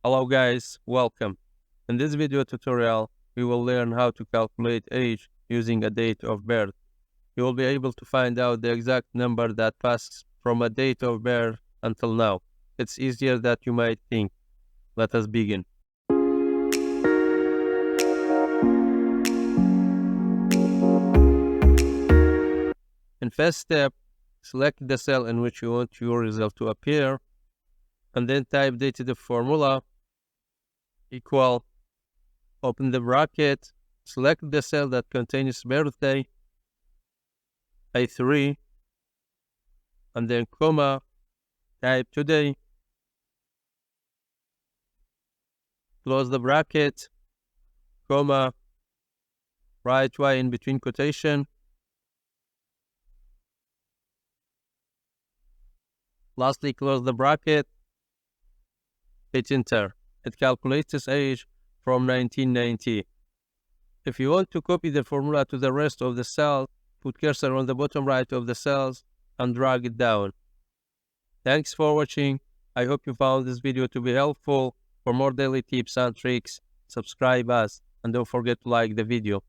Hello guys, welcome. In this video tutorial, we will learn how to calculate age using a date of birth. You will be able to find out the exact number that passes from a date of birth until now. It's easier than you might think. Let us begin. In first step, select the cell in which you want your result to appear, and then type dated formula equal, open the bracket, select the cell that contains birthday, A3, and then comma, type today, close the bracket, comma, write Y in between quotation, lastly close the bracket, hit enter. It calculates his age from 1990. If you want to copy the formula to the rest of the cells, put cursor on the bottom right of the cells and drag it down. Thanks for watching. I hope you found this video to be helpful. For more daily tips and tricks, subscribe us and don't forget to like the video.